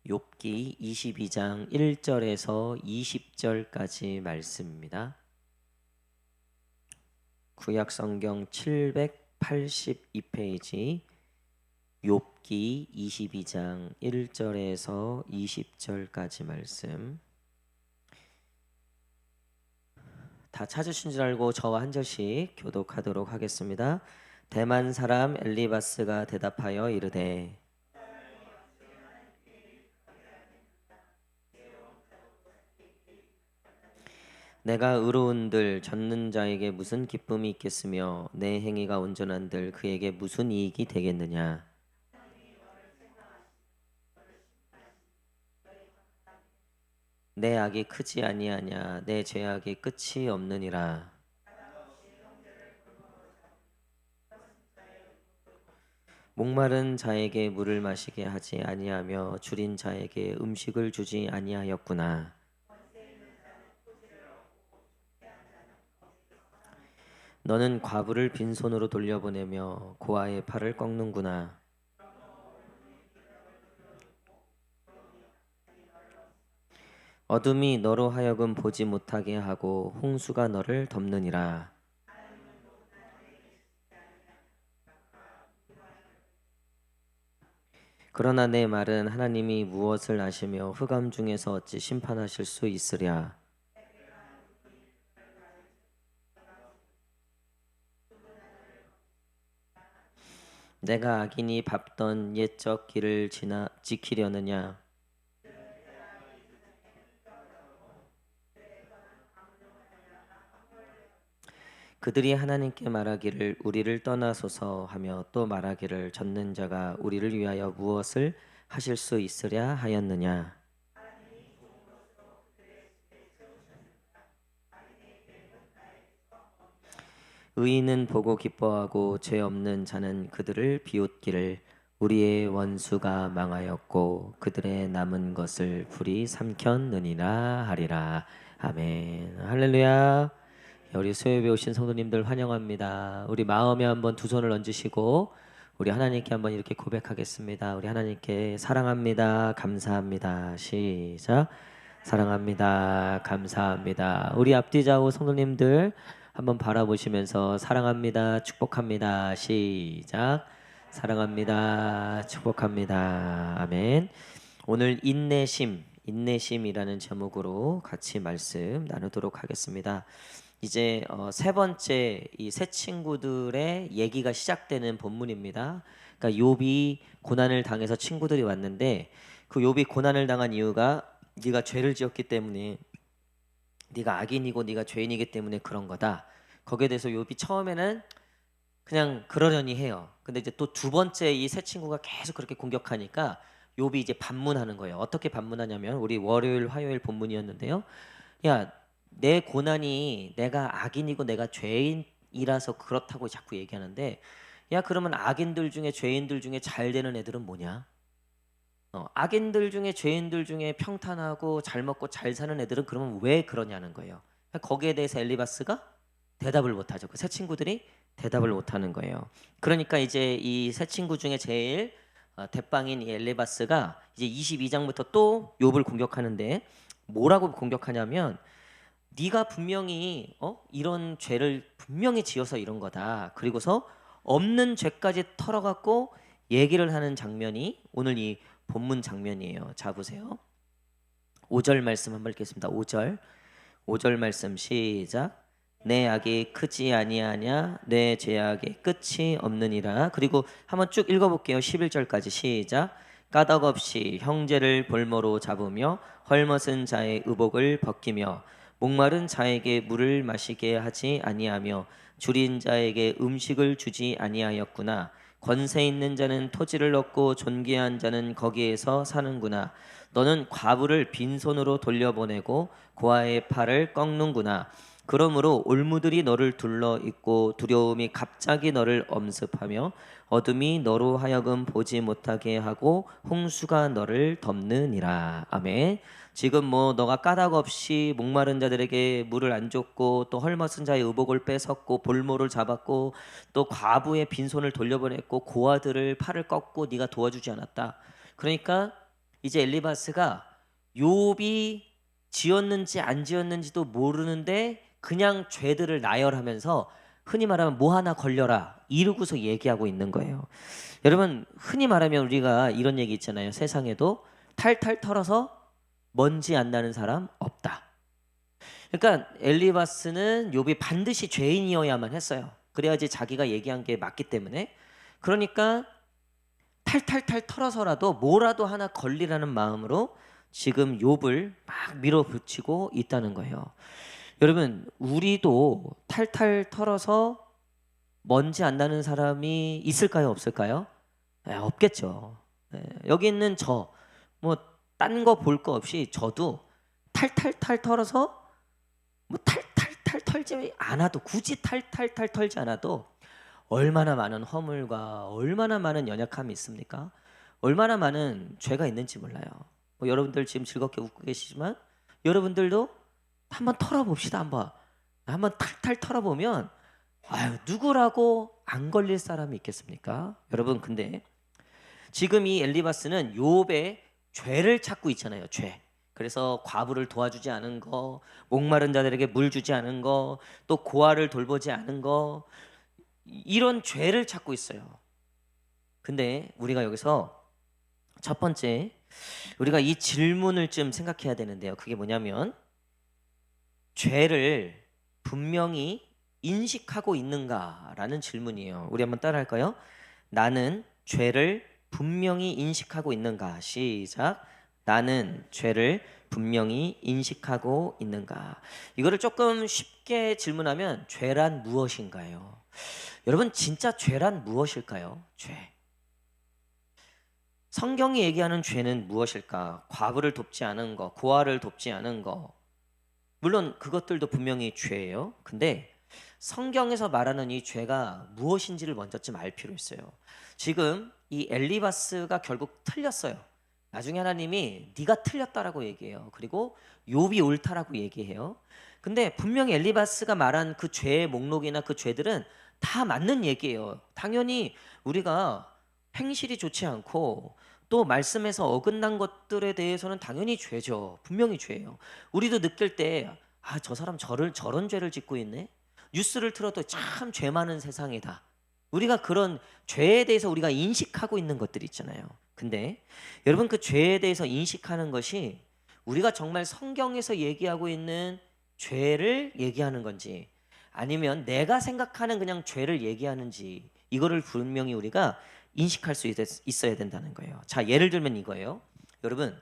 욥기 22장 1절에서 20절까지 말씀입니다. 구약 성경 782페이지 욥기 22장 1절에서 20절까지 말씀. 다 찾으신 줄 알고 저와 한 절씩 교독하도록 하겠습니다. 대만 사람 엘리바스가 대답하여 이르되 내가 의로운들 젖는 자에게 무슨 기쁨이 있겠으며 내 행위가 온전한들 그에게 무슨 이익이 되겠느냐. 내 악이 크지 아니하냐. 내 죄악이 끝이 없느니라. 목마른 자에게 물을 마시게 하지 아니하며 줄인 자에게 음식을 주지 아니하였구나. 너는 과부를 빈손으로 돌려보내며 고아의 팔을 꺾는구나. 어둠이 너로 하여금 보지 못하게 하고 홍수가 너를 덮느니라. 그러나 내 말은 하나님이 무엇을 아시며 흑암 중에서 어찌 심판하실 수 있으랴. 내가 악인이 밟던 옛적 길을 지키려느냐. 그들이 하나님께 말하기를 우리를 떠나소서 하며 또 말하기를 젖는 자가 우리를 위하여 무엇을 하실 수 있으랴 하였느냐. 의인은 보고 기뻐하고 죄 없는 자는 그들을 비웃기를 우리의 원수가 망하였고 그들의 남은 것을 불이 삼켰느니라 하리라. 아멘. 할렐루야. 우리 수요일에 오신 성도님들 환영합니다. 우리 마음에 한번 두 손을 얹으시고 우리 하나님께 한번 이렇게 고백하겠습니다. 우리 하나님께 사랑합니다. 감사합니다. 시작. 사랑합니다. 감사합니다. 우리 앞뒤 좌우 성도님들 한번 바라보시면서 사랑합니다. 축복합니다. 시작. 사랑합니다. 축복합니다. 아멘. 오늘 인내심이라는 제목으로 같이 말씀 나누도록 하겠습니다. 이제 세 번째 이 세 친구들의 얘기가 시작되는 본문입니다. 그러니까 욥이 고난을 당해서 친구들이 왔는데 그 욥이 고난을 당한 이유가 네가 죄를 지었기 때문에, 네가 악인이고 네가 죄인이기 때문에 그런 거다. 거기에 대해서 욥이 처음에는 그냥 그러려니 해요. 근데 이제 또 두 번째 이 세 친구가 계속 그렇게 공격하니까 욥이 이제 반문하는 거예요. 어떻게 반문하냐면 우리 월요일 화요일 본문이었는데요. 야, 내 고난이 내가 악인이고 내가 죄인이라서 그렇다고 자꾸 얘기하는데, 야 그러면 악인들 중에 죄인들 중에 잘 되는 애들은 뭐냐? 악인들 중에 죄인들 중에 평탄하고 잘 먹고 잘 사는 애들은 그러면 왜 그러냐는 거예요. 거기에 대해서 엘리바스가 대답을 못하죠. 그 세 친구들이 대답을 못하는 거예요. 그러니까 이제 이 세 친구 중에 제일 대빵인 이 엘리바스가 이제 22장부터 또 욥을 공격하는데 뭐라고 공격하냐면 네가 분명히 이런 죄를 분명히 지어서 이런 거다. 그리고서 없는 죄까지 털어갖고 얘기를 하는 장면이 오늘 이 본문 장면이에요. 자 보세요. 5절 말씀 한번 읽겠습니다. 5절 말씀 시작. 내 악이 크지 아니하냐 내 죄악의 끝이 없느니라. 그리고 한번 쭉 읽어볼게요. 11절까지 시작. 까닭 없이 형제를 볼모로 잡으며 헐벗은 자의 의복을 벗기며 목마른 자에게 물을 마시게 하지 아니하며 줄인 자에게 음식을 주지 아니하였구나. 권세 있는 자는 토지를 얻고 존귀한 자는 거기에서 사는구나. 너는 과부를 빈손으로 돌려보내고 고아의 팔을 꺾는구나. 그러므로 올무들이 너를 둘러 있고 두려움이 갑자기 너를 엄습하며 어둠이 너로 하여금 보지 못하게 하고 홍수가 너를 덮느니라. 아멘. 지금 뭐 너가 까닭 없이 목마른 자들에게 물을 안 줬고 또 헐벗은 자의 의복을 뺏었고 볼모를 잡았고 또 과부의 빈손을 돌려보냈고 고아들을 팔을 꺾고 네가 도와주지 않았다. 그러니까 이제 엘리바스가 욥이 지었는지 안 지었는지도 모르는데 그냥 죄들을 나열하면서 흔히 말하면 뭐 하나 걸려라 이러고서 얘기하고 있는 거예요. 여러분 흔히 말하면 우리가 이런 얘기 있잖아요. 세상에도 탈탈 털어서 먼지 안 나는 사람 없다. 그러니까 엘리바스는 욥이 반드시 죄인이어야만 했어요. 그래야지 자기가 얘기한 게 맞기 때문에. 그러니까 탈탈탈 털어서라도 뭐라도 하나 걸리라는 마음으로 지금 욥을 막 밀어붙이고 있다는 거예요. 여러분 우리도 탈탈 털어서 먼지 안 나는 사람이 있을까요? 없을까요? 없겠죠. 여기 있는 저 뭐 딴 거 볼 거 없이 저도 탈탈탈 털어서 뭐 탈탈탈 털지 않아도 굳이 탈탈탈 털지 않아도 얼마나 많은 허물과 얼마나 많은 연약함이 있습니까? 얼마나 많은 죄가 있는지 몰라요. 뭐 여러분들 지금 즐겁게 웃고 계시지만 여러분들도 한번 털어봅시다. 한번 탈탈 털어보면 아유 누구라고 안 걸릴 사람이 있겠습니까? 여러분 근데 지금 이 엘리바스는 욥의 죄를 찾고 있잖아요. 죄. 그래서 과부를 도와주지 않은 거, 목마른 자들에게 물 주지 않은 거, 또 고아를 돌보지 않은 거, 이런 죄를 찾고 있어요. 근데 우리가 여기서 첫 번째 우리가 이 질문을 좀 생각해야 되는데요. 그게 뭐냐면 죄를 분명히 인식하고 있는가라는 질문이에요. 우리 한번 따라 할까요? 나는 죄를 분명히 인식하고 있는가? 시작. 나는 죄를 분명히 인식하고 있는가? 이거를 조금 쉽게 질문하면 죄란 무엇인가요? 여러분 진짜 죄란 무엇일까요? 죄. 성경이 얘기하는 죄는 무엇일까? 과부를 돕지 않은 거, 고아를 돕지 않은 거. 물론 그것들도 분명히 죄예요. 근데 성경에서 말하는 이 죄가 무엇인지를 먼저 좀 알 필요 있어요. 지금 이 엘리바스가 결국 틀렸어요. 나중에 하나님이 네가 틀렸다라고 얘기해요. 그리고 욥이 옳다라고 얘기해요. 근데 분명히 엘리바스가 말한 그 죄의 목록이나 그 죄들은 다 맞는 얘기예요. 당연히 우리가 행실이 좋지 않고 또 말씀에서 어긋난 것들에 대해서는 당연히 죄죠. 분명히 죄예요. 우리도 느낄 때 아, 저 사람 저런 죄를 짓고 있네. 뉴스를 틀어도 참 죄 많은 세상이다. 우리가 그런 죄에 대해서 우리가 인식하고 있는 것들이 있잖아요. 근데 여러분 그 죄에 대해서 인식하는 것이 우리가 정말 성경에서 얘기하고 있는 죄를 얘기하는 건지 아니면 내가 생각하는 그냥 죄를 얘기하는지 이거를 분명히 우리가 인식할 수 있어야 된다는 거예요. 자, 예를 들면 이거예요. 여러분,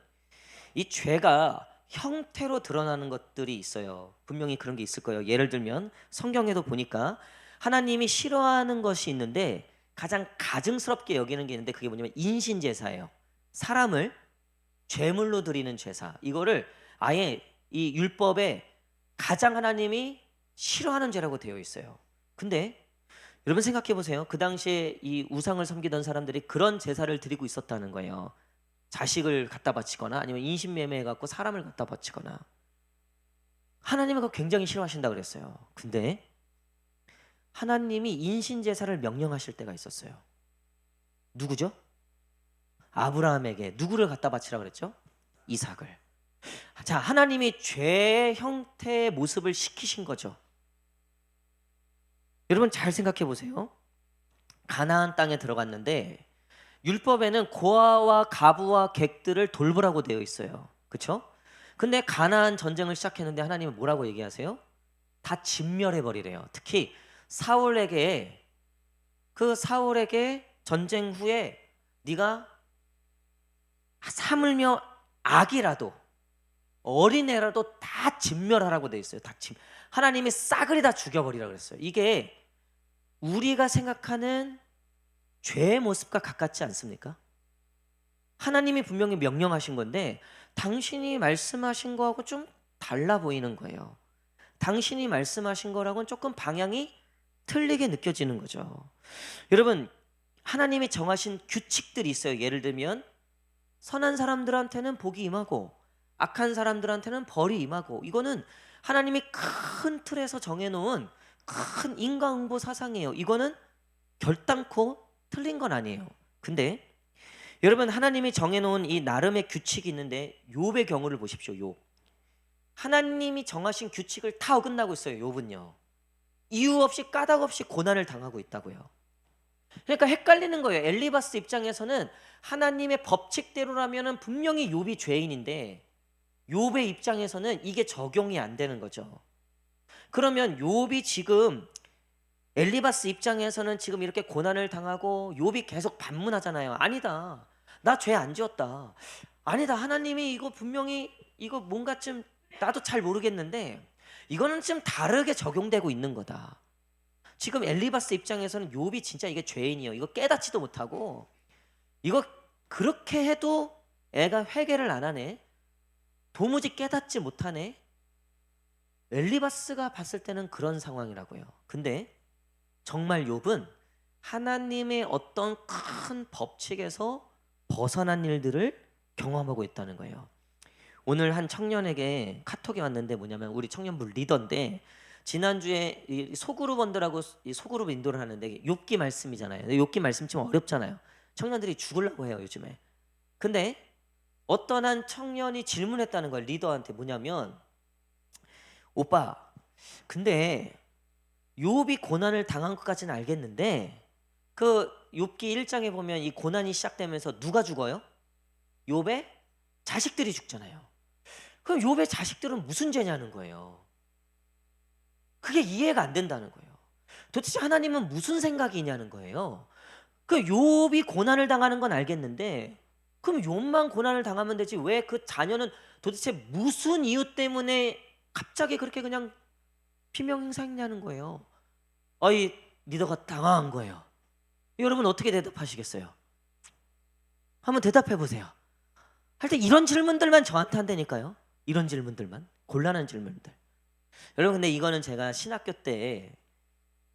이 죄가 형태로 드러나는 것들이 있어요. 분명히 그런 게 있을 거예요. 예를 들면 성경에도 보니까 하나님이 싫어하는 것이 있는데 가장 가증스럽게 여기는 게 있는데 그게 뭐냐면 인신제사예요. 사람을 제물로 드리는 제사. 이거를 아예 이 율법에 가장 하나님이 싫어하는 죄라고 되어 있어요. 근데 여러분 생각해 보세요. 그 당시에 이 우상을 섬기던 사람들이 그런 제사를 드리고 있었다는 거예요. 자식을 갖다 바치거나 아니면 인신매매해 갖고 사람을 갖다 바치거나. 하나님은 그거 굉장히 싫어하신다 그랬어요. 근데 하나님이 인신 제사를 명령하실 때가 있었어요. 누구죠? 아브라함에게 누구를 갖다 바치라 그랬죠? 이삭을. 자, 하나님이 죄의 형태의 모습을 시키신 거죠. 여러분 잘 생각해 보세요. 가나안 땅에 들어갔는데 율법에는 고아와 가부와 객들을 돌보라고 되어 있어요. 그렇죠? 근데 가나안 전쟁을 시작했는데 하나님은 뭐라고 얘기하세요? 다 진멸해 버리래요. 특히 사울에게 전쟁 후에 네가 사물며 악이라도 어린애라도 다 진멸하라고 되어 있어요. 하나님이 싸그리 다 죽여버리라고 그랬어요. 이게 우리가 생각하는 죄의 모습과 가깝지 않습니까? 하나님이 분명히 명령하신 건데 당신이 말씀하신 거하고 좀 달라 보이는 거예요. 당신이 말씀하신 거랑은 조금 방향이 틀리게 느껴지는 거죠. 여러분, 하나님이 정하신 규칙들이 있어요. 예를 들면 선한 사람들한테는 복이 임하고 악한 사람들한테는 벌이 임하고 이거는 하나님이 큰 틀에서 정해놓은 큰 인과응보 사상이에요. 이거는 결단코 틀린 건 아니에요. 근데 여러분, 하나님이 정해놓은 이 나름의 규칙이 있는데 욥의 경우를 보십시오. 욥, 하나님이 정하신 규칙을 다 어긋나고 있어요. 욥은요, 이유 없이 까닭 없이 고난을 당하고 있다고요. 그러니까 헷갈리는 거예요. 엘리바스 입장에서는 하나님의 법칙대로라면은 분명히 욥이 죄인인데 욥의 입장에서는 이게 적용이 안 되는 거죠. 그러면 욥이 지금, 엘리바스 입장에서는 지금 이렇게 고난을 당하고 욥이 계속 반문하잖아요. 아니다, 나 죄 안 지었다. 아니다, 하나님이 이거 분명히 이거 뭔가 좀 나도 잘 모르겠는데 이거는 좀 다르게 적용되고 있는 거다. 지금 엘리바스 입장에서는 욥이 진짜 이게 죄인이에요. 이거 깨닫지도 못하고 이거 그렇게 해도 애가 회개를 안 하네. 도무지 깨닫지 못하네. 엘리바스가 봤을 때는 그런 상황이라고요. 근데 정말 욥은 하나님의 어떤 큰 법칙에서 벗어난 일들을 경험하고 있다는 거예요. 오늘 한 청년에게 카톡이 왔는데, 뭐냐면 우리 청년부 리더인데 지난주에 이 소그룹원들하고 이 소그룹 인도를 하는데 욥기 말씀이잖아요. 근데 욥기 말씀 좀 어렵잖아요. 청년들이 죽으려고 해요, 요즘에. 근데 어떤 한 청년이 질문했다는 거예요, 리더한테. 뭐냐면, 오빠, 근데 욥이 고난을 당한 것까지는 알겠는데 그 욥기 1장에 보면 이 고난이 시작되면서 누가 죽어요? 욥의 자식들이 죽잖아요. 그럼 욥의 자식들은 무슨 죄냐는 거예요. 그게 이해가 안 된다는 거예요. 도대체 하나님은 무슨 생각이 있냐는 거예요. 그 욥이 고난을 당하는 건 알겠는데 그럼 욥만 고난을 당하면 되지 왜 그 자녀는 도대체 무슨 이유 때문에 갑자기 그렇게 그냥 피명행사했냐는 거예요. 이 리더가 당황한 거예요. 여러분 어떻게 대답하시겠어요? 한번 대답해 보세요. 할 때 이런 질문들만 저한테 한다니까요. 이런 질문들만, 곤란한 질문들. 여러분, 근데 이거는 제가 신학교 때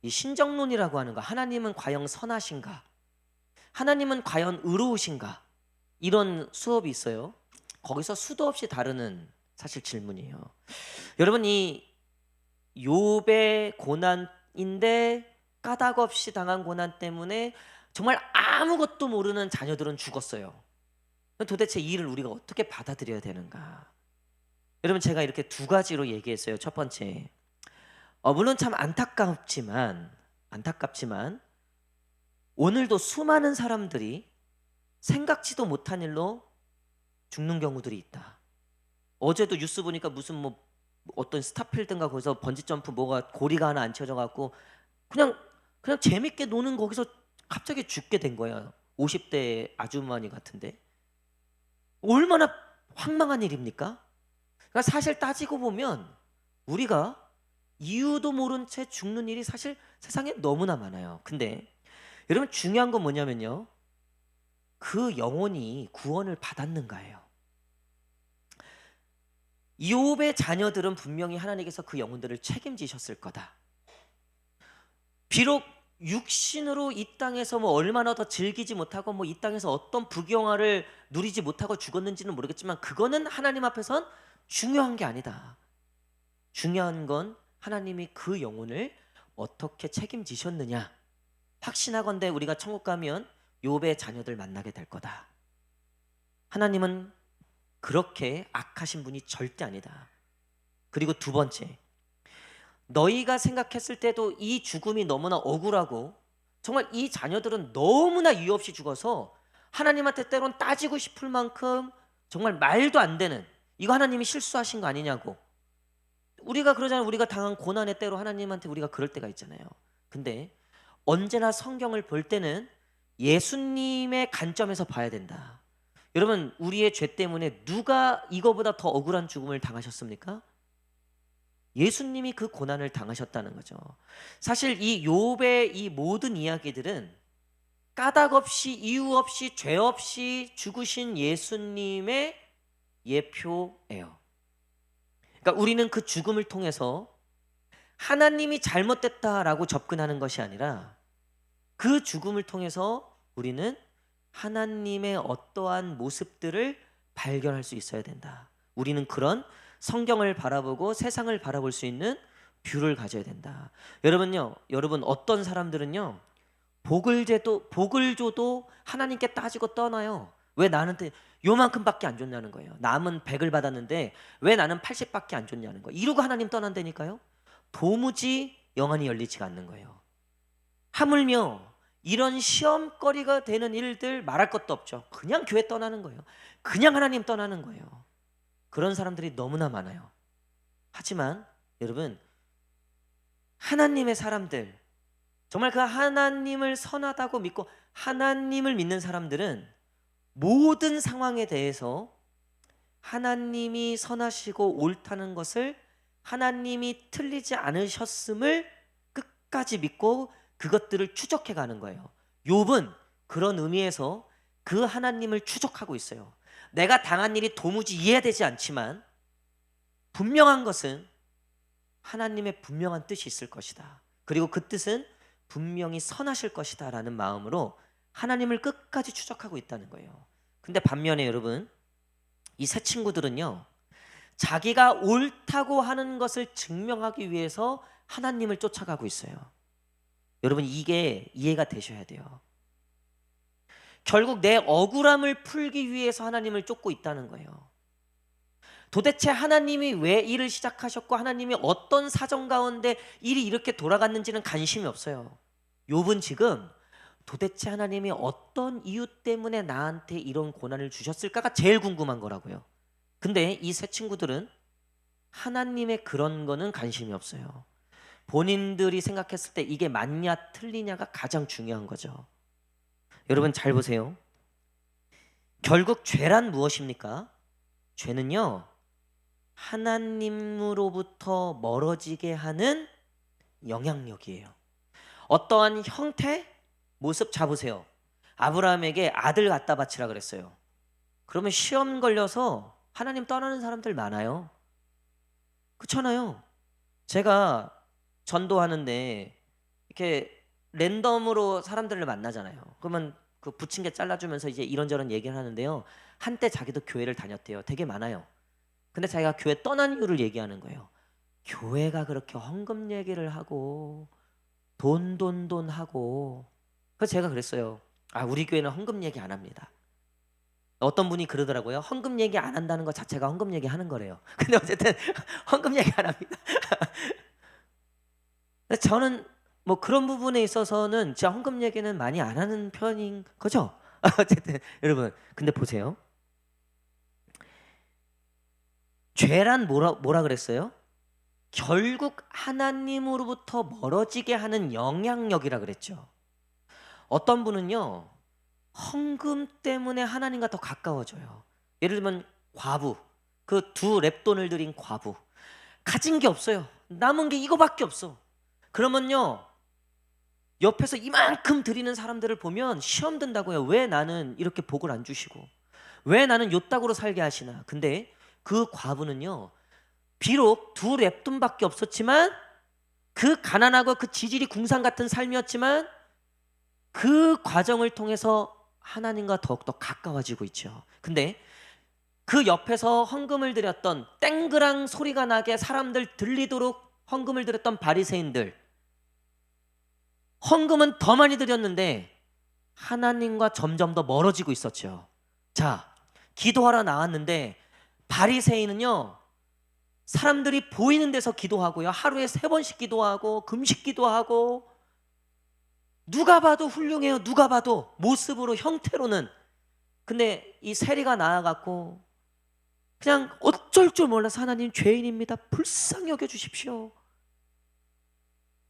이 신정론이라고 하는 거, 하나님은 과연 선하신가, 하나님은 과연 의로우신가, 이런 수업이 있어요. 거기서 수도 없이 다루는 사실 질문이에요. 여러분, 이 욥의 고난인데 까닭 없이 당한 고난 때문에 정말 아무것도 모르는 자녀들은 죽었어요. 도대체 이 일을 우리가 어떻게 받아들여야 되는가? 여러분, 제가 이렇게 두 가지로 얘기했어요. 첫 번째, 물론 참 안타깝지만 오늘도 수많은 사람들이 생각지도 못한 일로 죽는 경우들이 있다. 어제도 뉴스 보니까 무슨 뭐 어떤 스타필드인가 거기서 번지점프 뭐가 고리가 하나 안 쳐져 갖고 그냥 재밌게 노는 거기서 갑자기 죽게 된 거야. 50대 아주머니 같은데. 얼마나 황망한 일입니까? 그러니까 사실 따지고 보면 우리가 이유도 모른 채 죽는 일이 사실 세상에 너무나 많아요. 근데 여러분, 중요한 건 뭐냐면요, 그 영혼이 구원을 받았는가예요. 이욥의 자녀들은 분명히 하나님께서 그 영혼들을 책임지셨을 거다. 비록 육신으로 이 땅에서 뭐 얼마나 더 즐기지 못하고 뭐 이 땅에서 어떤 부귀영화를 누리지 못하고 죽었는지는 모르겠지만 그거는 하나님 앞에선 중요한 게 아니다. 중요한 건 하나님이 그 영혼을 어떻게 책임지셨느냐. 확신하건대 우리가 천국 가면 욥의 자녀들 만나게 될 거다. 하나님은 그렇게 악하신 분이 절대 아니다. 그리고 두 번째, 너희가 생각했을 때도 이 죽음이 너무나 억울하고 정말 이 자녀들은 너무나 이유 없이 죽어서 하나님한테 때론 따지고 싶을 만큼 정말 말도 안 되는, 이거 하나님이 실수하신 거 아니냐고 우리가 그러잖아요. 우리가 당한 고난의 때로 하나님한테 우리가 그럴 때가 있잖아요. 근데 언제나 성경을 볼 때는 예수님의 관점에서 봐야 된다. 여러분, 우리의 죄 때문에 누가 이거보다 더 억울한 죽음을 당하셨습니까? 예수님이 그 고난을 당하셨다는 거죠. 사실 이 욥의 이 모든 이야기들은 까닭 없이 이유 없이 죄 없이 죽으신 예수님의 예표예요. 그러니까 우리는 그 죽음을 통해서 하나님이 잘못됐다라고 접근하는 것이 아니라 그 죽음을 통해서 우리는 하나님의 어떠한 모습들을 발견할 수 있어야 된다. 우리는 그런 성경을 바라보고 세상을 바라볼 수 있는 뷰를 가져야 된다. 여러분, 어떤 사람들은요, 복을 줘도 하나님께 따지고 떠나요. 왜 나한테 요만큼밖에 안 줬냐는 거예요. 남은 100을 받았는데 왜 나는 80밖에 안 줬냐는 거예요. 이러고 하나님 떠난다니까요. 도무지 영안이 열리지가 않는 거예요. 하물며 이런 시험거리가 되는 일들 말할 것도 없죠. 그냥 교회 떠나는 거예요. 그냥 하나님 떠나는 거예요. 그런 사람들이 너무나 많아요. 하지만 여러분, 하나님의 사람들, 정말 그 하나님을 선하다고 믿고 하나님을 믿는 사람들은 모든 상황에 대해서 하나님이 선하시고 옳다는 것을, 하나님이 틀리지 않으셨음을 끝까지 믿고 그것들을 추적해 가는 거예요. 욥은 그런 의미에서 그 하나님을 추적하고 있어요. 내가 당한 일이 도무지 이해되지 않지만 분명한 것은 하나님의 분명한 뜻이 있을 것이다. 그리고 그 뜻은 분명히 선하실 것이다 라는 마음으로 하나님을 끝까지 추적하고 있다는 거예요. 근데 반면에 여러분, 이 세 친구들은요, 자기가 옳다고 하는 것을 증명하기 위해서 하나님을 쫓아가고 있어요. 여러분, 이게 이해가 되셔야 돼요. 결국 내 억울함을 풀기 위해서 하나님을 쫓고 있다는 거예요. 도대체 하나님이 왜 일을 시작하셨고 하나님이 어떤 사정 가운데 일이 이렇게 돌아갔는지는 관심이 없어요. 욥은 지금 도대체 하나님이 어떤 이유 때문에 나한테 이런 고난을 주셨을까가 제일 궁금한 거라고요. 근데 이 세 친구들은 하나님의 그런 거는 관심이 없어요. 본인들이 생각했을 때 이게 맞냐 틀리냐가 가장 중요한 거죠. 여러분 잘 보세요. 결국 죄란 무엇입니까? 죄는요, 하나님으로부터 멀어지게 하는 영향력이에요. 어떠한 형태, 모습 잡으세요. 아브라함에게 아들 갖다 바치라 그랬어요. 그러면 시험 걸려서 하나님 떠나는 사람들 많아요. 그렇잖아요. 제가 전도하는데 이렇게 랜덤으로 사람들을 만나잖아요. 그러면 그 부침개 잘라주면서 이제 이런저런 얘기를 하는데요. 한때 자기도 교회를 다녔대요. 되게 많아요. 근데 자기가 교회 떠난 이유를 얘기하는 거예요. 교회가 그렇게 헌금 얘기를 하고 돈 하고. 그래서 제가 그랬어요. 아, 우리 교회는 헌금 얘기 안 합니다. 어떤 분이 그러더라고요. 헌금 얘기 안 한다는 것 자체가 헌금 얘기 하는 거래요. 근데 어쨌든 헌금 얘기 안 합니다. 저는 뭐 그런 부분에 있어서는 진짜 헌금 얘기는 많이 안 하는 편인 거죠. 어쨌든 여러분, 근데 보세요. 죄란 뭐라 그랬어요? 결국 하나님으로부터 멀어지게 하는 영향력이라 그랬죠. 어떤 분은요, 헌금 때문에 하나님과 더 가까워져요. 예를 들면 과부, 그 두 랩돈을 들인 과부, 가진 게 없어요. 남은 게 이거밖에 없어. 그러면요, 옆에서 이만큼 드리는 사람들을 보면 시험 든다고요. 왜 나는 이렇게 복을 안 주시고, 왜 나는 요따구로 살게 하시나. 근데 그 과부는요, 비록 두 랩돈밖에 없었지만, 그 가난하고 그 지질이 궁상 같은 삶이었지만 그 과정을 통해서 하나님과 더욱더 가까워지고 있죠. 근데 그 옆에서 헌금을 드렸던, 땡그랑 소리가 나게 사람들 들리도록 헌금을 드렸던 바리새인들, 헌금은 더 많이 드렸는데 하나님과 점점 더 멀어지고 있었죠. 자, 기도하러 나왔는데 바리새인은요, 사람들이 보이는 데서 기도하고요, 하루에 3번씩 기도하고 금식 기도하고, 누가 봐도 훌륭해요. 누가 봐도 모습으로, 형태로는. 근데 이 세리가 나아갔고 그냥 어쩔 줄 몰라서 하나님 죄인입니다, 불쌍히 여겨 주십시오.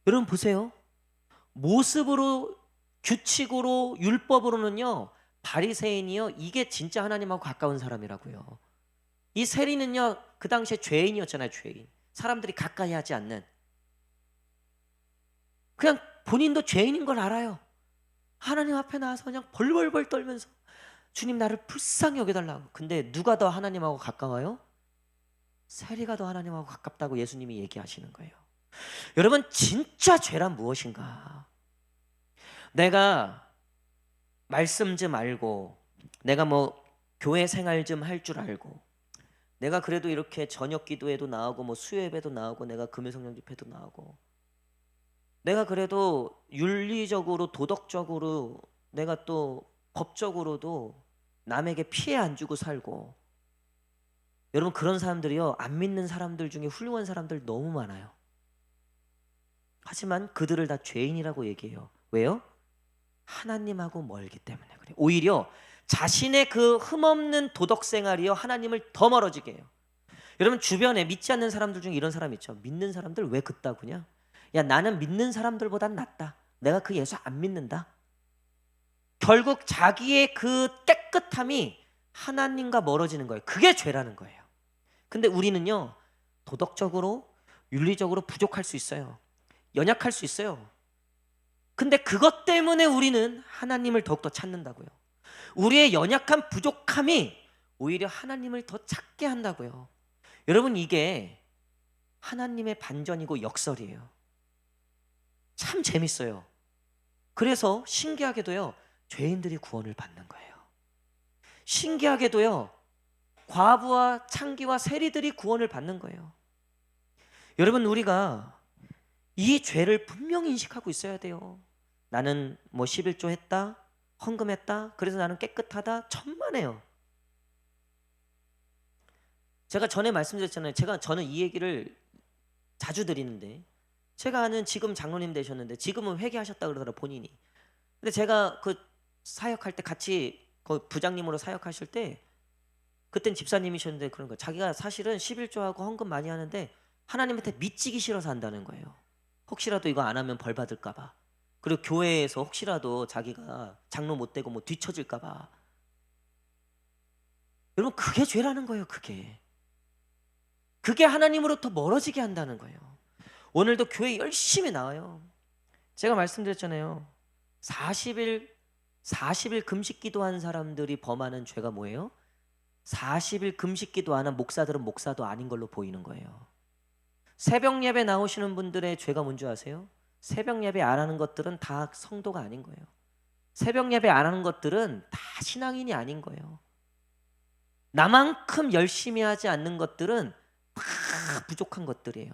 여러분 보세요. 모습으로, 규칙으로, 율법으로는요, 바리새인이요, 이게 진짜 하나님하고 가까운 사람이라고요. 이 세리는요, 그 당시에 죄인이었잖아요. 죄인. 사람들이 가까이 하지 않는, 그냥 본인도 죄인인 걸 알아요. 하나님 앞에 나와서 그냥 벌벌벌 떨면서 주님 나를 불쌍히 여겨달라고. 근데 누가 더 하나님하고 가까워요? 세리가 더 하나님하고 가깝다고 예수님이 얘기하시는 거예요. 여러분, 진짜 죄란 무엇인가? 내가 말씀 좀 알고, 내가 뭐 교회 생활 좀 할 줄 알고, 내가 그래도 이렇게 저녁 기도에도 나오고 뭐 수요 예배도 나오고 내가 금요 성령 집회도 나오고, 내가 그래도 윤리적으로 도덕적으로 내가 또 법적으로도 남에게 피해 안 주고 살고, 여러분 그런 사람들이요 안 믿는 사람들 중에 훌륭한 사람들 너무 많아요. 하지만 그들을 다 죄인이라고 얘기해요. 왜요? 하나님하고 멀기 때문에 그래요. 오히려 자신의 그 흠없는 도덕 생활이요 하나님을 더 멀어지게 해요. 여러분 주변에 믿지 않는 사람들 중에 이런 사람 있죠. 믿는 사람들 왜 그따구냐? 야 나는 믿는 사람들보단 낫다. 내가 그 예수 안 믿는다. 결국 자기의 그 깨끗함이 하나님과 멀어지는 거예요. 그게 죄라는 거예요. 근데 우리는요 도덕적으로 윤리적으로 부족할 수 있어요. 연약할 수 있어요. 근데 그것 때문에 우리는 하나님을 더욱더 찾는다고요. 우리의 연약한 부족함이 오히려 하나님을 더 찾게 한다고요. 여러분 이게 하나님의 반전이고 역설이에요. 참 재밌어요. 그래서 신기하게도요 죄인들이 구원을 받는 거예요. 신기하게도요 과부와 창기와 세리들이 구원을 받는 거예요. 여러분 우리가 이 죄를 분명히 인식하고 있어야 돼요. 나는 뭐 11조 했다, 헌금했다, 그래서 나는 깨끗하다, 천만에요. 제가 전에 말씀드렸잖아요. 저는 이 얘기를 자주 드리는데, 제가 아는 지금 장로님 되셨는데 지금은 회개하셨다 그러더라 본인이. 근데 제가 그 사역할 때 같이 그 부장님으로 사역하실 때 그땐 집사님이셨는데 그런 거예요. 자기가 사실은 11조하고 헌금 많이 하는데 하나님한테 미치기 싫어서 한다는 거예요. 혹시라도 이거 안 하면 벌 받을까 봐. 그리고 교회에서 혹시라도 자기가 장로 못 되고 뭐 뒤처질까 봐. 여러분 그게 죄라는 거예요. 그게 하나님으로부터 멀어지게 한다는 거예요. 오늘도 교회 열심히 나와요. 제가 말씀드렸잖아요. 40일 금식 기도한 사람들이 범하는 죄가 뭐예요? 40일 금식 기도하는 목사들은 목사도 아닌 걸로 보이는 거예요. 새벽 예배 나오시는 분들의 죄가 뭔지 아세요? 새벽 예배 안 하는 것들은 다 성도가 아닌 거예요. 새벽 예배 안 하는 것들은 다 신앙인이 아닌 거예요. 나만큼 열심히 하지 않는 것들은 다 부족한 것들이에요.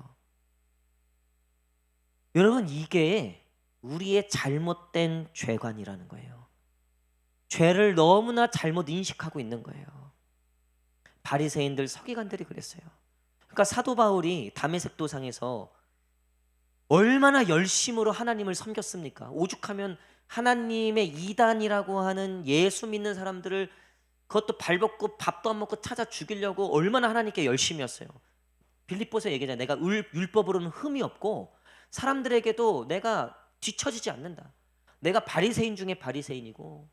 여러분 이게 우리의 잘못된 죄관이라는 거예요. 죄를 너무나 잘못 인식하고 있는 거예요. 바리새인들 서기관들이 그랬어요. 그러니까 사도 바울이 다메섹 도상에서 얼마나 열심으로 하나님을 섬겼습니까? 오죽하면 하나님의 이단이라고 하는 예수 믿는 사람들을 그것도 발벗고 밥도 안 먹고 찾아 죽이려고 얼마나 하나님께 열심히 했어요. 빌립보서 얘기잖아요. 내가 율법으로는 흠이 없고 사람들에게도 내가 뒤처지지 않는다. 내가 바리새인 중에 바리새인이고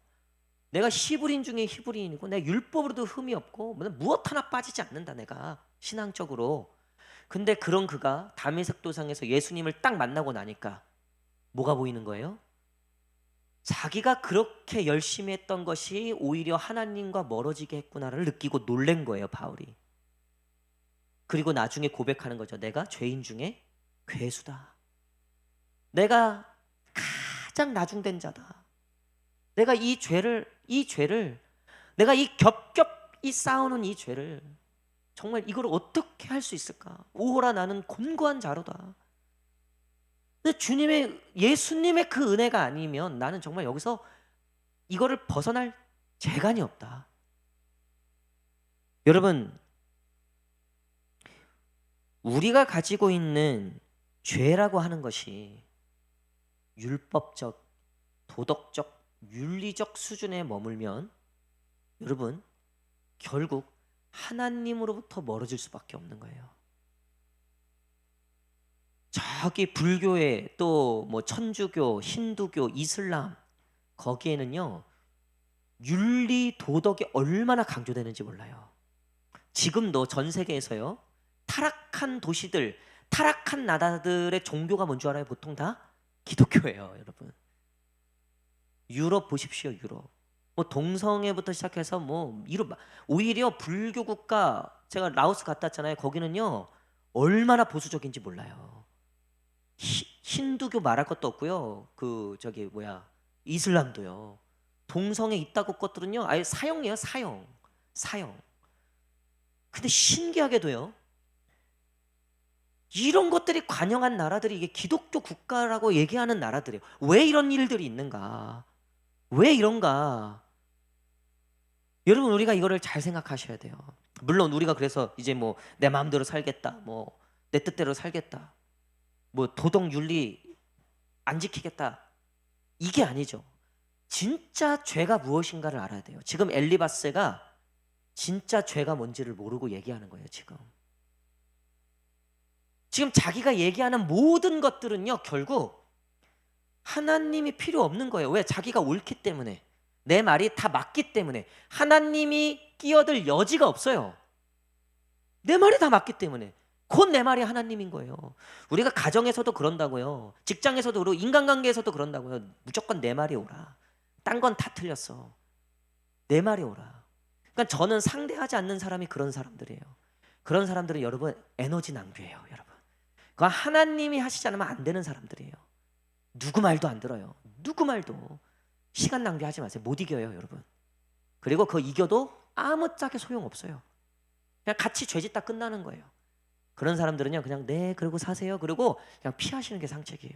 내가 히브리인 중에 히브리인이고 내가 율법으로도 흠이 없고 무엇 하나 빠지지 않는다. 내가 신앙적으로. 근데 그런 그가 다메섹 도상에서 예수님을 딱 만나고 나니까 뭐가 보이는 거예요? 자기가 그렇게 열심히 했던 것이 오히려 하나님과 멀어지게 했구나를 느끼고 놀란 거예요, 바울이. 그리고 나중에 고백하는 거죠. 내가 죄인 중에 괴수다. 내가 가장 나중된 자다. 내가 이 죄를 내가 이 겹겹이 싸우는 이 죄를 정말 이걸 어떻게 할 수 있을까? 오호라 나는 곤고한 자로다. 근데 예수님의 그 은혜가 아니면 나는 정말 여기서 이거를 벗어날 재간이 없다. 여러분, 우리가 가지고 있는 죄라고 하는 것이 율법적, 도덕적, 윤리적 수준에 머물면 여러분 결국 하나님으로부터 멀어질 수밖에 없는 거예요. 저기 불교에 또 뭐 천주교, 힌두교, 이슬람 거기에는요 윤리 도덕이 얼마나 강조되는지 몰라요. 지금도 전 세계에서요 타락한 도시들, 타락한 나라들의 종교가 뭔 줄 알아요? 보통 다 기독교예요, 여러분. 유럽 보십시오, 유럽. 뭐 동성애부터 시작해서 뭐 오히려 불교 국가, 제가 라오스 갔다 왔잖아요. 거기는요 얼마나 보수적인지 몰라요. 힌두교 말할 것도 없고요. 그 저기 뭐야 이슬람도요. 동성애 있다고 것들은요 아예 사형이에요, 사형. 근데 신기하게도요 이런 것들이 관영한 나라들이 이게 기독교 국가라고 얘기하는 나라들이에요. 왜 이런 일들이 있는가? 왜 이런가? 여러분, 우리가 이거를 잘 생각하셔야 돼요. 물론 우리가 그래서 이제 뭐 내 마음대로 살겠다, 뭐 내 뜻대로 살겠다, 뭐 도덕 윤리 안 지키겠다, 이게 아니죠. 진짜 죄가 무엇인가를 알아야 돼요. 지금 엘리바스가 진짜 죄가 뭔지를 모르고 얘기하는 거예요. 지금 자기가 얘기하는 모든 것들은요, 결국 하나님이 필요 없는 거예요. 왜? 자기가 옳기 때문에, 내 말이 다 맞기 때문에. 하나님이 끼어들 여지가 없어요. 내 말이 다 맞기 때문에. 곧 내 말이 하나님인 거예요. 우리가 가정에서도 그런다고요. 직장에서도 그러고 인간관계에서도 그런다고요. 무조건 내 말이 옳아. 딴 건 다 틀렸어. 내 말이 옳아. 그러니까 저는 상대하지 않는 사람이 그런 사람들이에요. 그런 사람들은 여러분 에너지 낭비예요. 여러분, 그건 하나님이 하시지 않으면 안 되는 사람들이에요. 누구 말도 안 들어요. 누구 말도. 시간 낭비하지 마세요. 못 이겨요, 여러분. 그리고 그거 이겨도 아무짝에 소용없어요. 그냥 같이 죄짓다 끝나는 거예요. 그런 사람들은요, 그냥 네 그러고 사세요. 그리고 그냥 피하시는 게 상책이에요.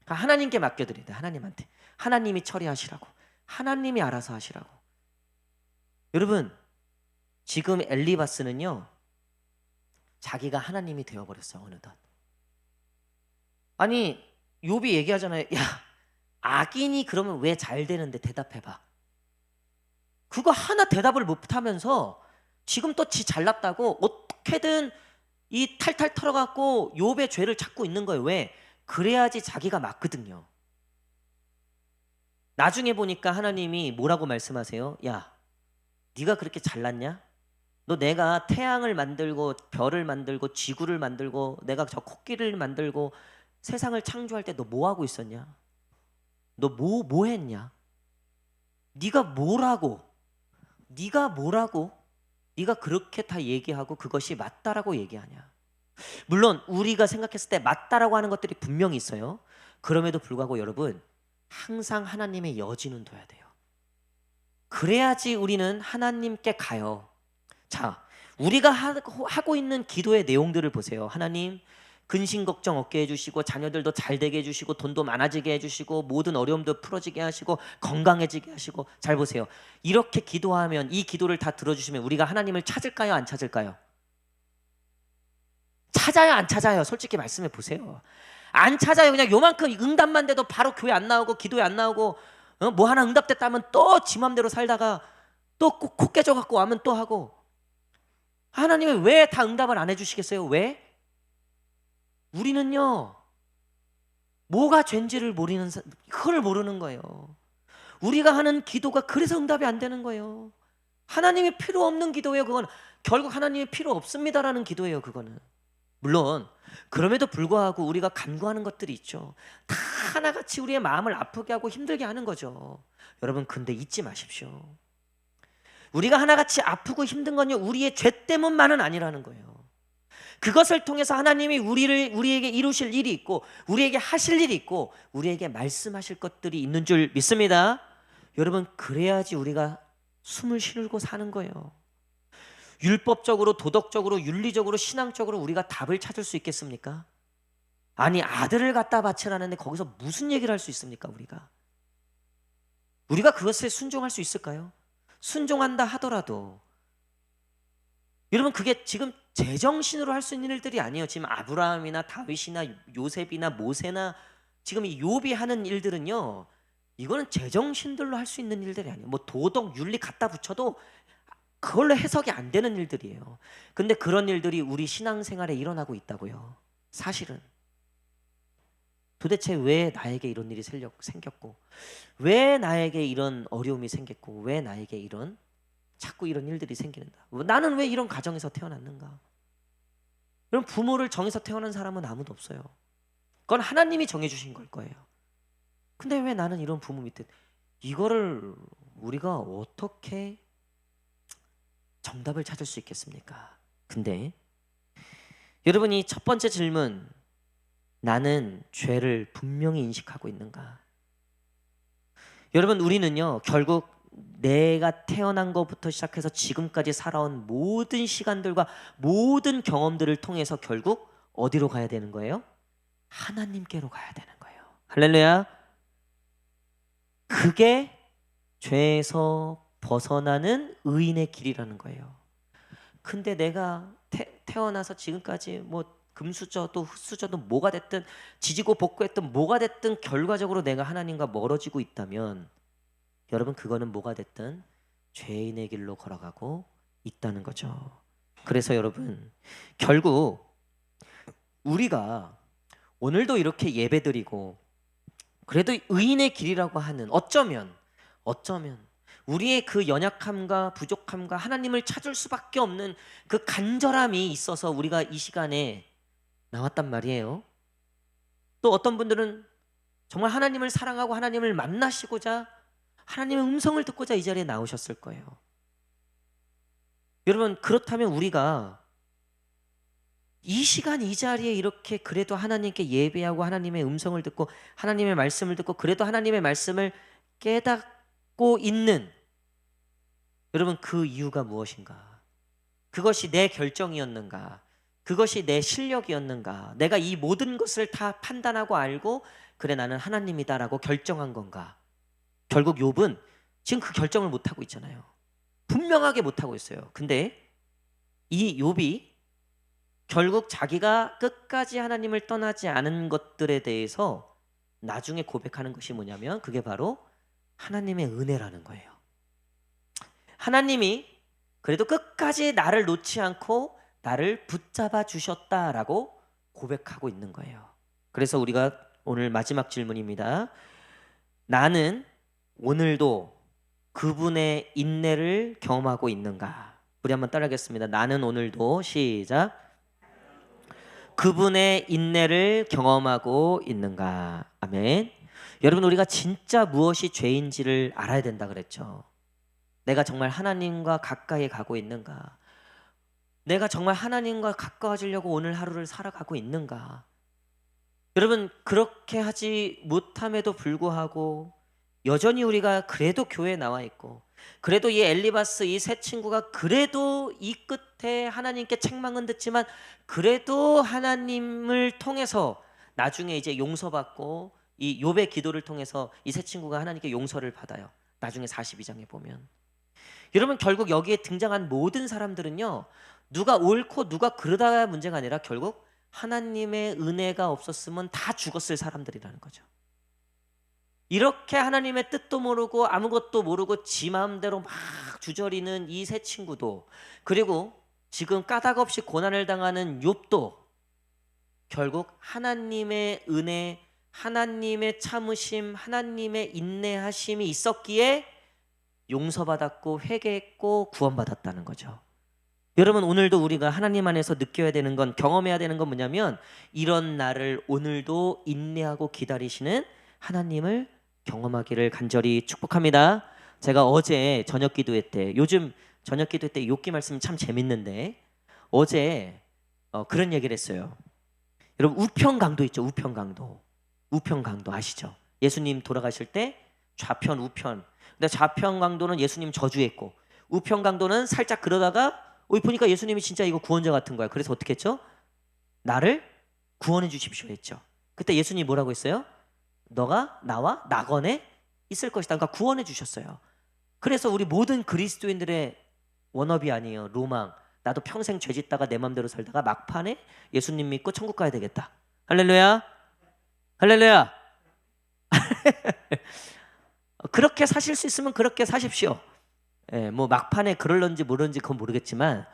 하나님께 맡겨드려야 돼. 하나님한테. 하나님이 처리하시라고. 하나님이 알아서 하시라고. 여러분, 지금 엘리바스는요, 자기가 하나님이 되어버렸어요. 어느덧. 아니, 욥이 얘기하잖아요. 야, 악인이 그러면 왜 잘 되는데 대답해봐. 그거 하나 대답을 못하면서 지금 또 지 잘났다고 어떻게든 이 탈탈 털어갖고 욥의 죄를 찾고 있는 거예요. 왜? 그래야지 자기가 맞거든요. 나중에 보니까 하나님이 뭐라고 말씀하세요? 야, 네가 그렇게 잘났냐? 너 내가 태양을 만들고 별을 만들고 지구를 만들고 내가 저 코끼리를 만들고 세상을 창조할 때 너 뭐 하고 있었냐? 너 뭐 했냐? 네가 뭐라고? 네가 그렇게 다 얘기하고 그것이 맞다라고 얘기하냐? 물론 우리가 생각했을 때 맞다라고 하는 것들이 분명히 있어요. 그럼에도 불구하고 여러분, 항상 하나님의 여지는 둬야 돼요. 그래야지 우리는 하나님께 가요. 자, 우리가 하고 있는 기도의 내용들을 보세요. 하나님, 근심 걱정 없게 해주시고 자녀들도 잘 되게 해주시고 돈도 많아지게 해주시고 모든 어려움도 풀어지게 하시고 건강해지게 하시고. 잘 보세요. 이렇게 기도하면, 이 기도를 다 들어주시면 우리가 하나님을 찾을까요? 안 찾을까요? 찾아요? 안 찾아요? 솔직히 말씀해 보세요. 안 찾아요. 그냥 요만큼 응답만 돼도 바로 교회 안 나오고 기도에 안 나오고, 뭐 하나 응답됐다 하면 또 지 맘대로 살다가 또 코 깨져갖고 와면 또 하고. 하나님은 왜 다 응답을 안 해주시겠어요? 왜? 우리는요, 뭐가 죄인지를 그걸 모르는 거예요. 우리가 하는 기도가 그래서 응답이 안 되는 거예요. 하나님이 필요 없는 기도예요. 그건 결국 하나님이 필요 없습니다라는 기도예요. 그거는. 물론 그럼에도 불구하고 우리가 간구하는 것들이 있죠. 다 하나같이 우리의 마음을 아프게 하고 힘들게 하는 거죠. 여러분, 근데 잊지 마십시오. 우리가 하나같이 아프고 힘든 건요, 우리의 죄 때문만은 아니라는 거예요. 그것을 통해서 하나님이 우리에게 이루실 일이 있고, 우리에게 하실 일이 있고, 우리에게 말씀하실 것들이 있는 줄 믿습니다. 여러분, 그래야지 우리가 숨을 쉬고 사는 거예요. 율법적으로, 도덕적으로, 윤리적으로, 신앙적으로 우리가 답을 찾을 수 있겠습니까? 아니, 아들을 갖다 바치라는데 거기서 무슨 얘기를 할 수 있습니까? 우리가 그것에 순종할 수 있을까요? 순종한다 하더라도 여러분, 그게 지금 제정신으로 할 수 있는 일들이 아니에요. 지금 아브라함이나 다윗이나 요셉이나 모세나 지금 이 욥이 하는 일들은요, 이거는 제정신들로 할 수 있는 일들이 아니에요. 뭐 도덕, 윤리 갖다 붙여도 그걸로 해석이 안 되는 일들이에요. 근데 그런 일들이 우리 신앙생활에 일어나고 있다고요. 사실은. 도대체 왜 나에게 이런 일이 생겼고, 왜 나에게 이런 어려움이 생겼고, 왜 나에게 자꾸 이런 일들이 생기는가? 나는 왜 이런 가정에서 태어났는가? 그럼 부모를 정해서 태어난 사람은 아무도 없어요. 그건 하나님이 정해주신 걸 거예요. 근데 왜 나는 이런 부모 밑에, 이거를 우리가 어떻게 정답을 찾을 수 있겠습니까? 근데 여러분이 첫 번째 질문, 나는 죄를 분명히 인식하고 있는가? 여러분, 우리는요, 결국 내가 태어난 것부터 시작해서 지금까지 살아온 모든 시간들과 모든 경험들을 통해서 결국 어디로 가야 되는 거예요? 하나님께로 가야 되는 거예요. 할렐루야. 그게 죄에서 벗어나는 의인의 길이라는 거예요. 근데 내가 태어나서 지금까지 뭐 금수저도 흙수저도 뭐가 됐든 지지고 볶고했든 뭐가 됐든 결과적으로 내가 하나님과 멀어지고 있다면 여러분 그거는 뭐가 됐든 죄인의 길로 걸어가고 있다는 거죠. 그래서 여러분 결국 우리가 오늘도 이렇게 예배드리고 그래도 의인의 길이라고 하는 어쩌면 우리의 그 연약함과 부족함과 하나님을 찾을 수밖에 없는 그 간절함이 있어서 우리가 이 시간에 나왔단 말이에요. 또 어떤 분들은 정말 하나님을 사랑하고 하나님을 만나시고자 하나님의 음성을 듣고자 이 자리에 나오셨을 거예요. 여러분 그렇다면 우리가 이 시간 이 자리에 이렇게 그래도 하나님께 예배하고 하나님의 음성을 듣고 하나님의 말씀을 듣고 그래도 하나님의 말씀을 깨닫고 있는 여러분 그 이유가 무엇인가? 그것이 내 결정이었는가? 그것이 내 실력이었는가? 내가 이 모든 것을 다 판단하고 알고 그래 나는 하나님이다라고 결정한 건가? 결국 욥은 지금 그 결정을 못하고 있잖아요. 분명하게 못하고 있어요. 근데 이 욥이 결국 자기가 끝까지 하나님을 떠나지 않은 것들에 대해서 나중에 고백하는 것이 뭐냐면 그게 바로 하나님의 은혜라는 거예요. 하나님이 그래도 끝까지 나를 놓지 않고 나를 붙잡아 주셨다라고 고백하고 있는 거예요. 그래서 우리가 오늘 마지막 질문입니다. 나는 오늘도 그분의 인내를 경험하고 있는가? 우리 한번 따라하겠습니다. 나는 오늘도 시작. 그분의 인내를 경험하고 있는가? 아멘. 여러분 우리가 진짜 무엇이 죄인지를 알아야 된다 그랬죠. 내가 정말 하나님과 가까이 가고 있는가? 내가 정말 하나님과 가까워지려고 오늘 하루를 살아가고 있는가? 여러분 그렇게 하지 못함에도 불구하고 여전히 우리가 그래도 교회에 나와 있고 그래도 이 엘리바스 이 세 친구가 그래도 이 끝에 하나님께 책망은 듣지만 그래도 하나님을 통해서 나중에 이제 용서받고 이 욥의 기도를 통해서 이 세 친구가 하나님께 용서를 받아요. 나중에 42장에 보면 여러분 결국 여기에 등장한 모든 사람들은요 누가 옳고 누가 그르다가 문제가 아니라 결국 하나님의 은혜가 없었으면 다 죽었을 사람들이라는 거죠. 이렇게 하나님의 뜻도 모르고 아무것도 모르고 지 마음대로 막 주저리는 이 세 친구도 그리고 지금 까닭없이 고난을 당하는 욥도 결국 하나님의 은혜, 하나님의 참으심, 하나님의 인내하심이 있었기에 용서받았고 회개했고 구원받았다는 거죠. 여러분 오늘도 우리가 하나님 안에서 느껴야 되는 건 경험해야 되는 건 뭐냐면 이런 나를 오늘도 인내하고 기다리시는 하나님을 경험하기를 간절히 축복합니다. 제가 어제 저녁 기도회 때 요즘 저녁 기도회 때 욥기 말씀이 참 재밌는데 어제 그런 얘기를 했어요. 여러분 우편강도 있죠. 우편강도 아시죠? 예수님 돌아가실 때 좌편 우편 근데 좌편 강도는 예수님 저주했고 우편 강도는 살짝 그러다가 보니까 예수님이 진짜 이거 구원자 같은 거야. 그래서 어떻게 했죠? 나를 구원해 주십시오 했죠. 그때 예수님이 뭐라고 했어요? 너가 나와 낙원에 있을 것이다. 그러니까 구원해 주셨어요. 그래서 우리 모든 그리스도인들의 워너비 아니에요. 로망. 나도 평생 죄 짓다가 내 맘대로 살다가 막판에 예수님 믿고 천국 가야 되겠다. 할렐루야. 할렐루야. 그렇게 사실 수 있으면 그렇게 사십시오. 예, 뭐 막판에 그럴런지 모르는지 그건 모르겠지만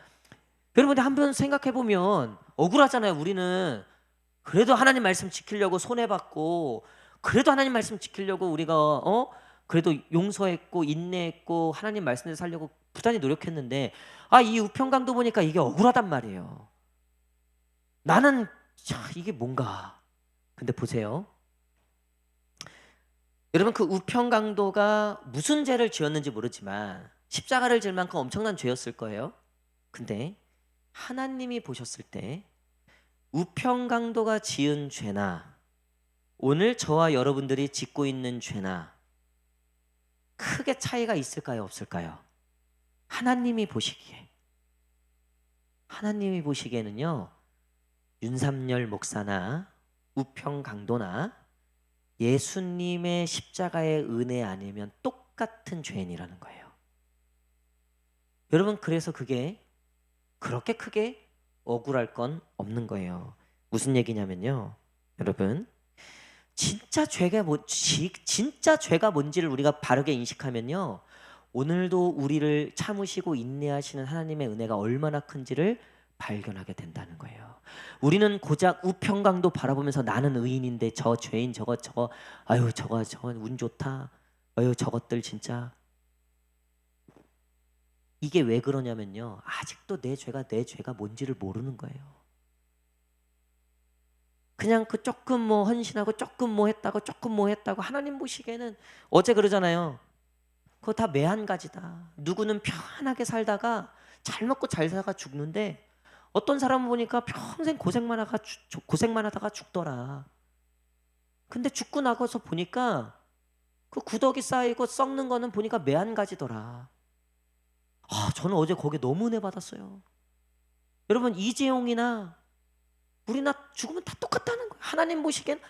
여러분들 한번 생각해 보면 억울하잖아요. 우리는 그래도 하나님 말씀 지키려고 손해받고 그래도 하나님 말씀 지키려고 우리가 그래도 용서했고 인내했고 하나님 말씀대로 살려고 부단히 노력했는데 이 우편강도 보니까 이게 억울하단 말이에요. 나는 이게 뭔가. 근데 보세요. 여러분 그 우편강도가 무슨 죄를 지었는지 모르지만 십자가를 질 만큼 엄청난 죄였을 거예요. 근데 하나님이 보셨을 때 우편강도가 지은 죄나 오늘 저와 여러분들이 짓고 있는 죄나 크게 차이가 있을까요? 없을까요? 하나님이 보시기에는요 윤삼열 목사나 우평 강도나 예수님의 십자가의 은혜 아니면 똑같은 죄인이라는 거예요. 여러분, 그래서 그게 그렇게 크게 억울할 건 없는 거예요. 무슨 얘기냐면요, 여러분, 진짜 죄가 뭔지를 우리가 바르게 인식하면요, 오늘도 우리를 참으시고 인내하시는 하나님의 은혜가 얼마나 큰지를 발견하게 된다는 거예요. 우리는 고작 우평강도 바라보면서 나는 의인인데 저 죄인 저거 아유 저거 운 좋다, 아유 저것들 진짜. 이게 왜 그러냐면요, 아직도 내 죄가 뭔지를 모르는 거예요. 그냥 그 조금 뭐 헌신하고 조금 뭐 했다고 하나님 보시기에는, 어제 그러잖아요, 그거 다 매한가지다. 누구는 편하게 살다가 잘 먹고 잘 살다가 죽는데, 어떤 사람은 보니까 평생 고생만 하다가 죽더라. 근데 죽고 나서 보니까 그 구더기 쌓이고 썩는 거는 보니까 매한가지더라. 저는 어제 거기에 너무 은혜 받았어요. 여러분, 이재용이나 우리나 죽으면 다 똑같다는 거예요. 하나님 보시기엔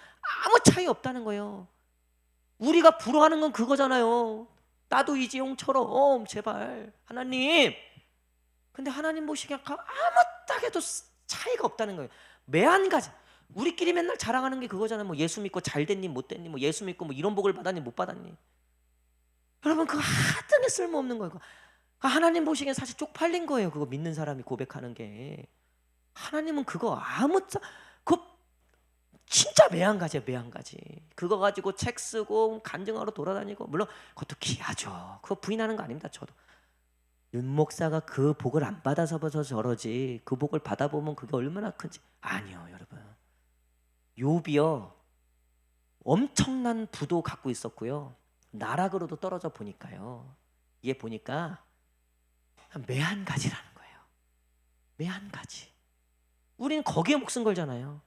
아무 차이 없다는 거예요. 우리가 부러워하는 건 그거잖아요. 나도 이재용처럼 제발 하나님. 근데 하나님 보시기엔 아무 딱해도 차이가 없다는 거예요. 매한가지. 우리끼리 맨날 자랑하는 게 그거잖아요. 뭐 예수 믿고 잘 됐니 못 됐니, 뭐 예수 믿고 뭐 이런 복을 받았니 못 받았니. 여러분, 그거 하등에 쓸모없는 거예요. 하나님 보시기엔 사실 쪽팔린 거예요. 그거 믿는 사람이 고백하는 게. 하나님은 그거 그거 진짜 매한가지예요. 매한가지. 그거 가지고 책 쓰고 간증하러 돌아다니고, 물론 그것도 귀하죠. 그거 부인하는 거 아닙니다. 저도 윤 목사가 그 복을 안 받아서 저러지, 그 복을 받아보면 그게 얼마나 큰지. 아니요, 여러분. 욥이요, 엄청난 부도 갖고 있었고요, 나락으로도 떨어져 보니까요, 이게 보니까 매한가지라는 거예요. 매한가지. 우리는 거기에 목숨 걸잖아요.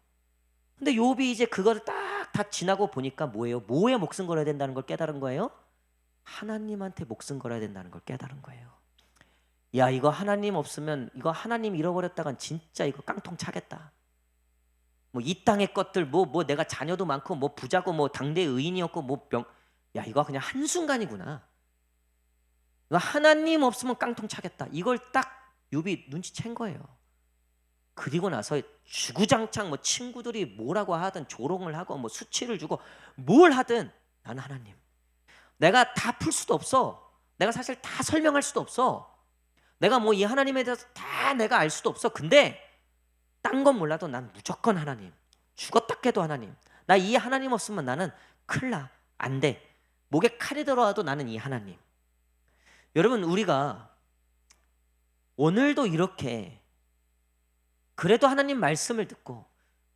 근데 욥이 이제 그거를 딱 다 지나고 보니까 뭐예요? 뭐에 목숨 걸어야 된다는 걸 깨달은 거예요? 하나님한테 목숨 걸어야 된다는 걸 깨달은 거예요. 야, 이거 하나님 없으면, 이거 하나님 잃어버렸다간 진짜 이거 깡통 차겠다. 뭐 이 땅의 것들, 뭐 내가 자녀도 많고 뭐 부자고 뭐 당대 의인이었고 야, 이거 그냥 한순간이구나. 이거 하나님 없으면 깡통 차겠다. 이걸 딱 욥이 눈치챈 거예요. 그리고 나서 주구장창 뭐 친구들이 뭐라고 하든 조롱을 하고 뭐 수치를 주고 뭘 하든, 나는 하나님, 내가 다 풀 수도 없어. 내가 사실 다 설명할 수도 없어. 내가 뭐 이 하나님에 대해서 다 내가 알 수도 없어. 근데 딴 건 몰라도 난 무조건 하나님. 죽었다 깨도 하나님. 나 이 하나님 없으면 나는 큰일 나. 안 돼. 목에 칼이 들어와도 나는 이 하나님. 여러분, 우리가 오늘도 이렇게 그래도 하나님 말씀을 듣고,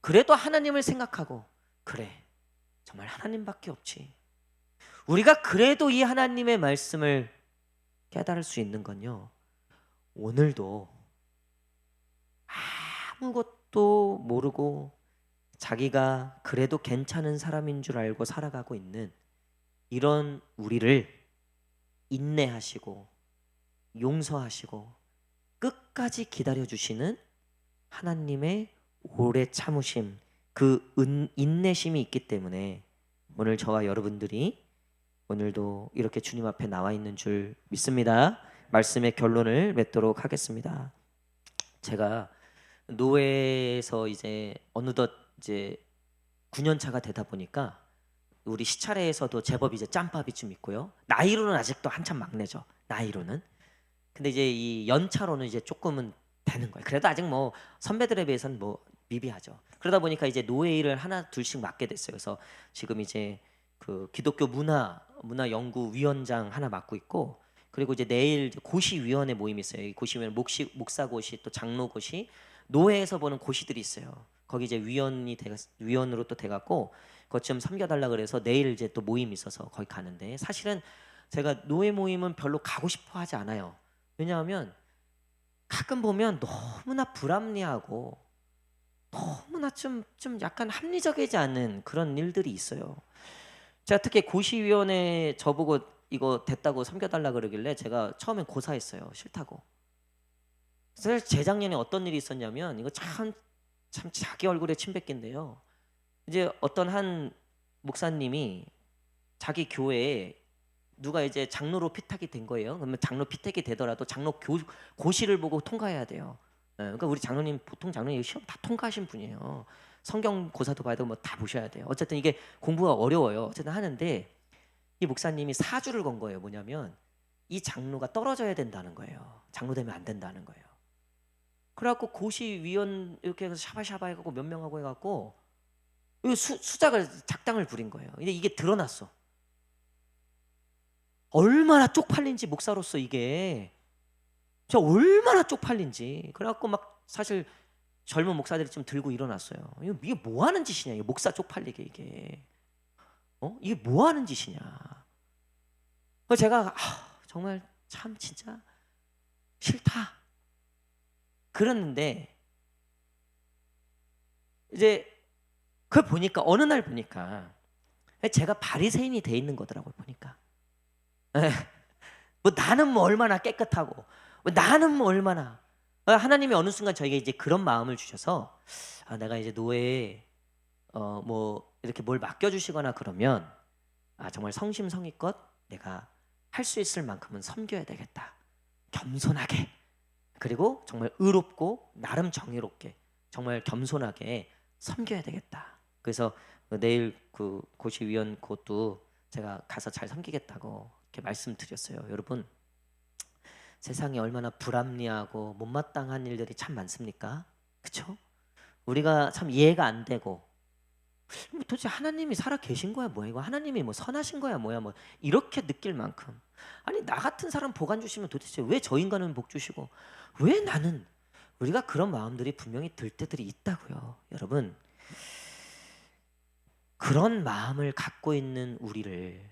그래도 하나님을 생각하고, 그래 정말 하나님밖에 없지, 우리가 그래도 이 하나님의 말씀을 깨달을 수 있는 건요, 오늘도 아무것도 모르고 자기가 그래도 괜찮은 사람인 줄 알고 살아가고 있는 이런 우리를 인내하시고 용서하시고 끝까지 기다려주시는 하나님의 오래 참으심, 그 인내심이 있기 때문에 오늘 저와 여러분들이 오늘도 이렇게 주님 앞에 나와 있는 줄 믿습니다. 말씀의 결론을 맺도록 하겠습니다. 제가 노회에서 이제 어느덧 이제 9년 차가 되다 보니까 우리 시차례에서도 제법 이제 짬밥이 좀 있고요. 나이로는 아직도 한참 막내죠. 나이로는. 근데 이제 이 연차로는 이제 조금은 되는 거예요. 그래도 아직 뭐 선배들에 비해서는 뭐 미비하죠. 그러다 보니까 이제 노예 일을 하나 둘씩 맡게 됐어요. 그래서 지금 이제 그 기독교 문화 연구 위원장 하나 맡고 있고, 그리고 이제 내일 이제 고시위원회 모임이 있어요. 이 고시위원 목사고시 또 장로고시, 노회에서 보는 고시들이 있어요. 거기 이제 위원으로 또 돼갖고 그것 좀 섬겨달라 그래서 내일 이제 또 모임이 있어서 거기 가는데, 사실은 제가 노회 모임은 별로 가고 싶어 하지 않아요. 왜냐하면 가끔 보면 너무나 불합리하고 너무나 좀 약간 합리적이지 않은 그런 일들이 있어요. 제가 특히 고시위원회 저보고 이거 됐다고 섬겨달라 그러길래 제가 처음엔 고사했어요. 싫다고. 사실 재작년에 어떤 일이 있었냐면, 이거 참 참 자기 얼굴에 침 뱉기인데요. 이제 어떤 한 목사님이 자기 교회에 누가 이제 장로로 피탁이 된 거예요. 그러면 장로 피탁이 되더라도 장로 고시를 보고 통과해야 돼요. 그러니까 우리 장로님 보통 장로님 시험 다 통과하신 분이에요. 성경 고사도 봐야 되고 뭐 다 보셔야 돼요. 어쨌든 이게 공부가 어려워요. 어쨌든 하는데 이 목사님이 사주를 건 거예요. 뭐냐면 이 장로가 떨어져야 된다는 거예요. 장로 되면 안 된다는 거예요. 그래갖고 고시위원 이렇게 해서 샤바샤바 해갖고 몇 명하고 해갖고 수작을 작당을 부린 거예요. 근데 이게 드러났어. 얼마나 쪽팔린지 목사로서 이게 진짜 얼마나 쪽팔린지. 그래갖고 막 사실 젊은 목사들이 좀 들고 일어났어요. 이게 뭐 하는 짓이냐? 이게 목사 쪽팔리게 이게. 이게 뭐 하는 짓이냐? 그래서 제가 정말 참 진짜 싫다. 그랬는데 이제 그걸 보니까 어느 날 보니까 제가 바리새인이 돼 있는 거더라고요. 보니까. 뭐 나는 뭐 얼마나 깨끗하고 나는 뭐 얼마나 하나님이 어느 순간 저에게 이제 그런 마음을 주셔서 내가 이제 노예에 뭐 이렇게 뭘 맡겨주시거나 그러면 정말 성심성의껏 내가 할 수 있을 만큼은 섬겨야 되겠다. 겸손하게 그리고 정말 의롭고 나름 정의롭게 정말 겸손하게 섬겨야 되겠다. 그래서 내일 그 고시위원 그것도 제가 가서 잘 섬기겠다고 이렇게 말씀드렸어요. 여러분 세상에 얼마나 불합리하고 못마땅한 일들이 참 많습니까? 그렇죠? 우리가 참 이해가 안 되고 도대체 하나님이 살아 계신 거야 뭐야 이거 하나님이 뭐 선하신 거야 뭐야 뭐 이렇게 느낄 만큼 아니 나 같은 사람 복 안 주시면 도대체 왜 저 인간은 복 주시고 왜 나는 우리가 그런 마음들이 분명히 들 때들이 있다고요. 여러분 그런 마음을 갖고 있는 우리를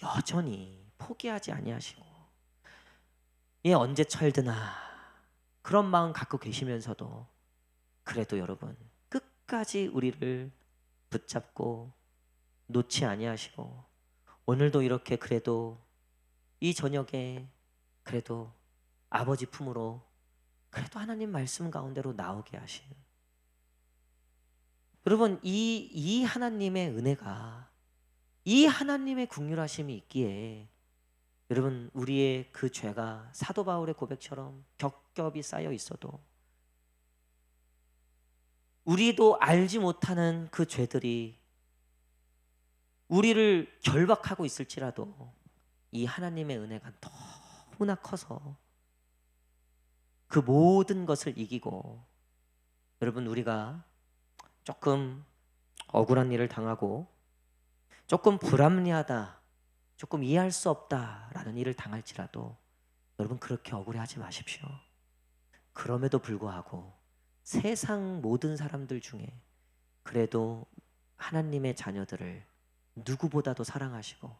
여전히 포기하지 아니하시고 언제 철드나 그런 마음 갖고 계시면서도 그래도 여러분 끝까지 우리를 붙잡고 놓지 아니하시고 오늘도 이렇게 그래도 이 저녁에 그래도 아버지 품으로 그래도 하나님 말씀 가운데로 나오게 하시는 여러분 이 하나님의 은혜가 이 하나님의 긍휼하심이 있기에 여러분 우리의 그 죄가 사도 바울의 고백처럼 겹겹이 쌓여 있어도 우리도 알지 못하는 그 죄들이 우리를 결박하고 있을지라도 이 하나님의 은혜가 너무나 커서 그 모든 것을 이기고 여러분 우리가 조금 억울한 일을 당하고 조금 불합리하다 조금 이해할 수 없다라는 일을 당할지라도 여러분 그렇게 억울해하지 마십시오. 그럼에도 불구하고 세상 모든 사람들 중에 그래도 하나님의 자녀들을 누구보다도 사랑하시고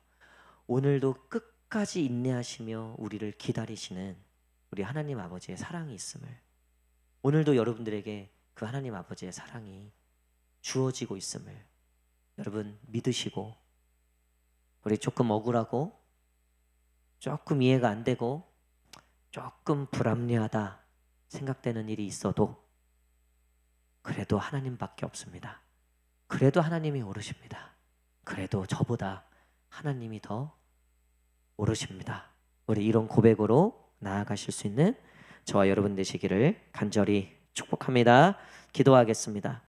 오늘도 끝까지 인내하시며 우리를 기다리시는 우리 하나님 아버지의 사랑이 있음을 오늘도 여러분들에게 그 하나님 아버지의 사랑이 주어지고 있음을 여러분 믿으시고 우리 조금 억울하고 조금 이해가 안 되고 조금 불합리하다 생각되는 일이 있어도 그래도 하나님밖에 없습니다. 그래도 하나님이 오르십니다. 그래도 저보다 하나님이 더 오르십니다. 우리 이런 고백으로 나아가실 수 있는 저와 여러분 되시기를 간절히 축복합니다. 기도하겠습니다.